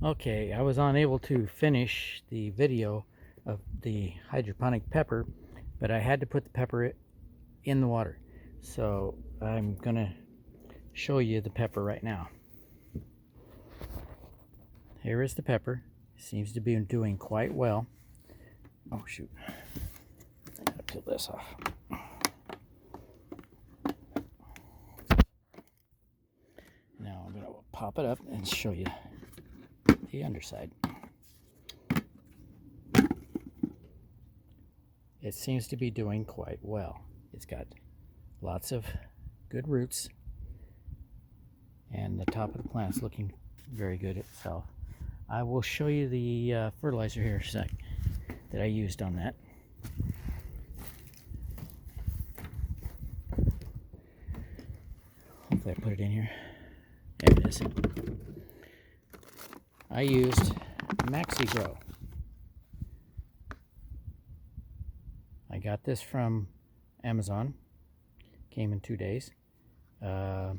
Okay, I was unable to finish the video of the hydroponic pepper, but I had to put the pepper in the water. So I'm gonna show you the pepper right now. Here is the pepper. Seems to be doing quite well. Oh shoot, I gotta peel this off. Now I'm gonna pop it up and show you the underside. It seems to be doing quite well. It's got lots of good roots, and the top of the plant's looking very good itself. I will show you the fertilizer here in a sec that I used on that. Hopefully I put it in here. There it is. I used Maxigro. I got this from Amazon. Came in 2 days. And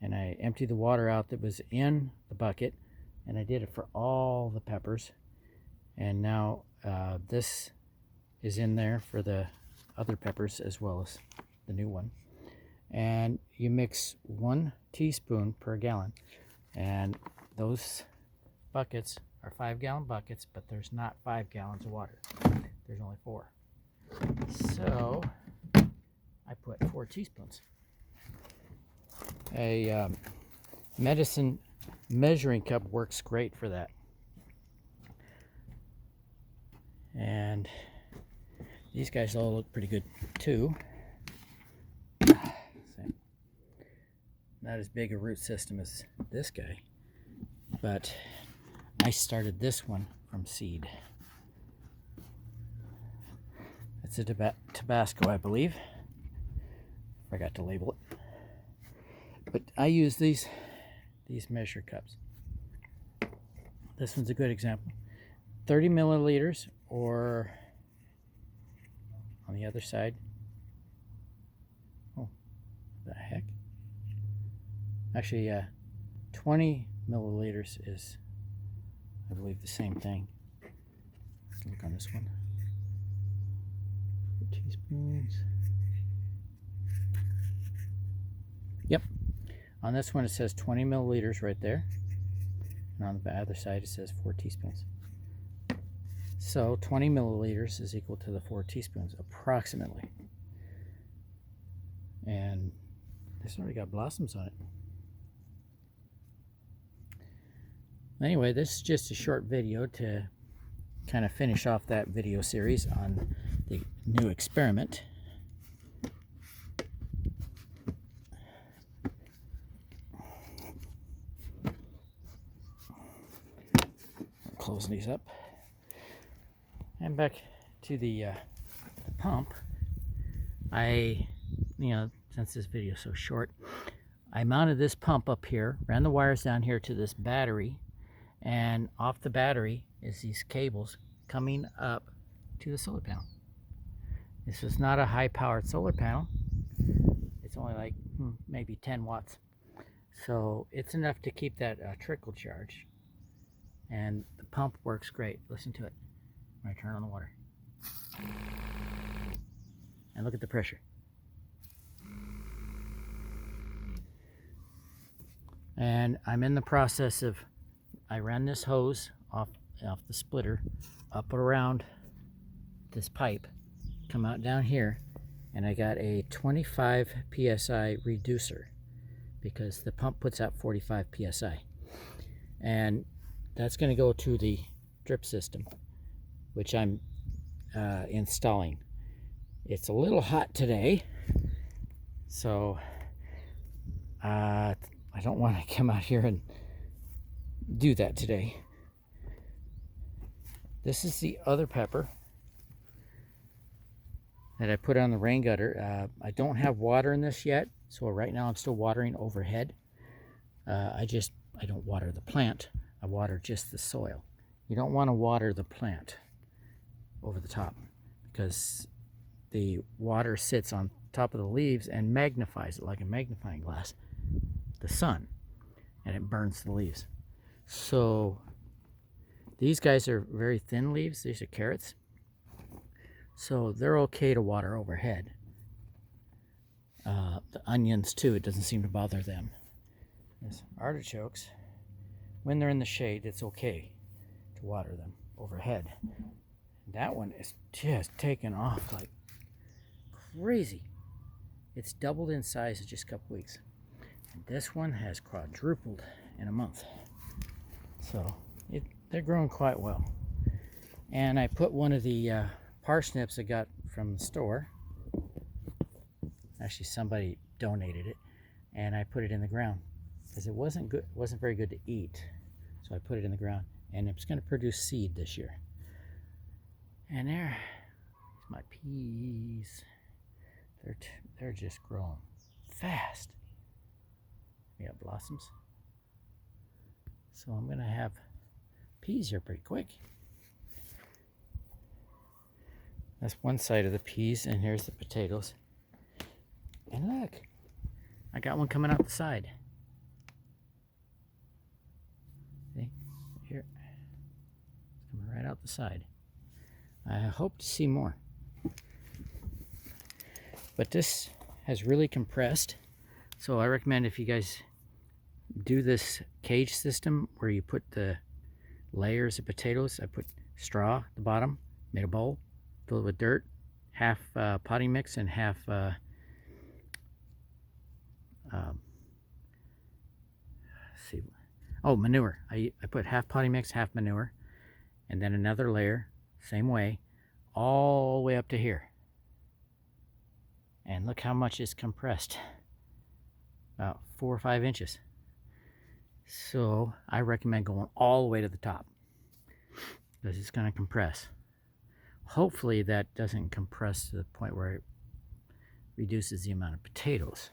I emptied the water out that was in the bucket, and I did it for all the peppers. And now this is in there for the other peppers as well as the new one. And you mix 1 teaspoon per gallon, and those buckets are 5-gallon buckets, but there's not 5 gallons of water. There's only 4. So I put 4 teaspoons. A medicine measuring cup works great for that. And these guys all look pretty good too. Not as big a root system as this guy, but I started this one from seed. It's a Tabasco, I believe. Forgot to label it. But I use these measure cups. This one's a good example. 30 milliliters, or on the other side. Oh, the heck. Actually, 20 milliliters is, I believe, the same thing. Look on this one. 4 teaspoons. Yep. On this one it says 20 milliliters right there. And on the other side it says 4 teaspoons. So 20 milliliters is equal to the 4 teaspoons, approximately. And this already got blossoms on it. Anyway, this is just a short video to kind of finish off that video series on the new experiment. Close these up. And back to the pump. Since this video is so short, I mounted this pump up here, ran the wires down here to this battery, and off the battery is these cables coming up to the solar panel. This is not a high-powered solar panel. It's only like maybe 10 watts. So it's enough to keep that trickle charge. And the pump works great. Listen to it when I turn on the water. And look at the pressure. And I'm in the process of, I ran this hose off the splitter up around this pipe, come out down here, and I got a 25 psi reducer because the pump puts out 45 psi. And that's going to go to the drip system, which I'm installing. It's a little hot today, so I don't want to come out here and do that today. This is the other pepper that I put on the rain gutter. I don't have water in this yet, so right now I'm still watering overhead. I don't water the plant. I water just the soil. You don't want to water the plant over the top because the water sits on top of the leaves and magnifies it like a magnifying glass, the sun, and it burns the leaves. So these guys are very thin leaves. These are carrots. So they're okay to water overhead. The onions too, it doesn't seem to bother them. There's artichokes. When they're in the shade, it's okay to water them overhead. That one is just taken off like crazy. It's doubled in size in just a couple weeks. And this one has quadrupled in a month. So they're growing quite well. And I put one of the parsnips I got from the store. Actually, somebody donated it, and I put it in the ground because it wasn't good. It wasn't very good to eat, so I put it in the ground, and it's going to produce seed this year. And there's my peas. They're just growing fast. We have blossoms, so I'm going to have peas here pretty quick. That's one side of the peas, and here's the potatoes. And look, I got one coming out the side. See, here, it's coming right out the side. I hope to see more. But this has really compressed, so I recommend if you guys do this cage system where you put the layers of potatoes, I put straw at the bottom, made a bowl, filled it with dirt, half potting mix and half manure. I put half potting mix, half manure, and then another layer, same way, all the way up to here. And look how much is compressed. About 4 or 5 inches. So I recommend going all the way to the top because it's going to compress. Hopefully that doesn't compress to the point where it reduces the amount of potatoes.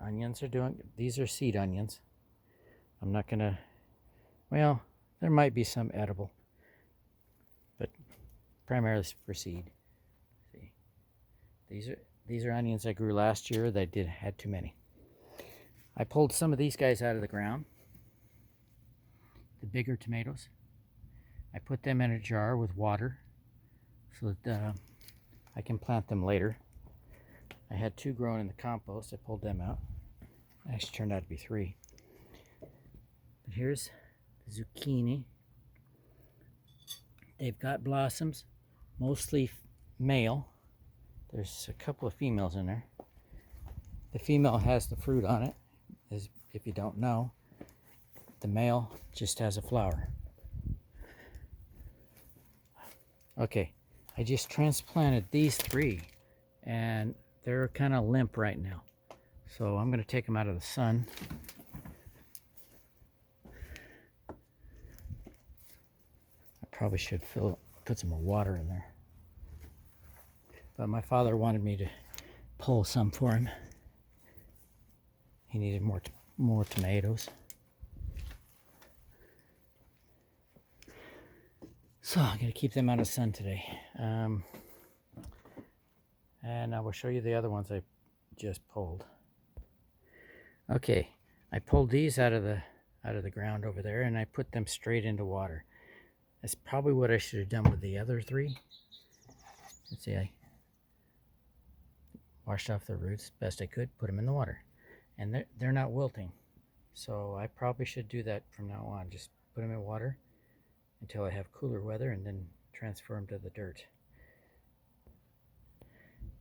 Onions are doing, these are seed onions. I'm not gonna, well, there might be some edible, but primarily for seed. See, these are onions I grew last year that had too many. I pulled some of these guys out of the ground, the bigger tomatoes. I put them in a jar with water so that I can plant them later. I had 2 growing in the compost. I pulled them out. Actually turned out to be 3. But here's the zucchini. They've got blossoms, mostly male. There's a couple of females in there. The female has the fruit on it, as if you don't know. The male just has a flower. Okay, I just transplanted these 3, and they're kind of limp right now. So I'm going to take them out of the sun. I probably should put some more water in there. But my father wanted me to pull some for him. He needed more tomatoes. So I'm going to keep them out of the sun today. And I will show you the other ones I just pulled. Okay, I pulled these out of the ground over there, and I put them straight into water. That's probably what I should have done with the other 3. Let's see, I washed off the roots best I could, put them in the water, and they're not wilting. So I probably should do that from now on. Just put them in water until I have cooler weather, and then transfer them to the dirt.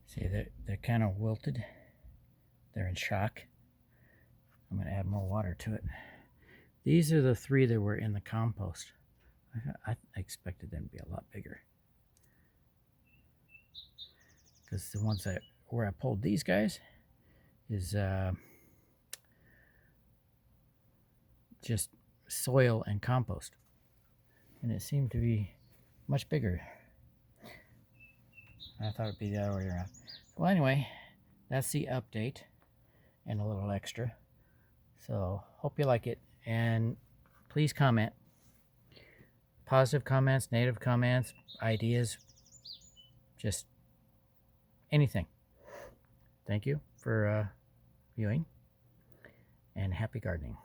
See, they're kind of wilted. They're in shock. I'm going to add more water to it. These are the 3 that were in the compost. I expected them to be a lot bigger. Because the ones where I pulled these guys is just soil and compost. And it seemed to be much bigger. I thought it'd be the other way around. Well, anyway, that's the update and a little extra. So, hope you like it, and please comment. Positive comments, negative comments, ideas, just anything. Thank you for viewing. and happy gardening.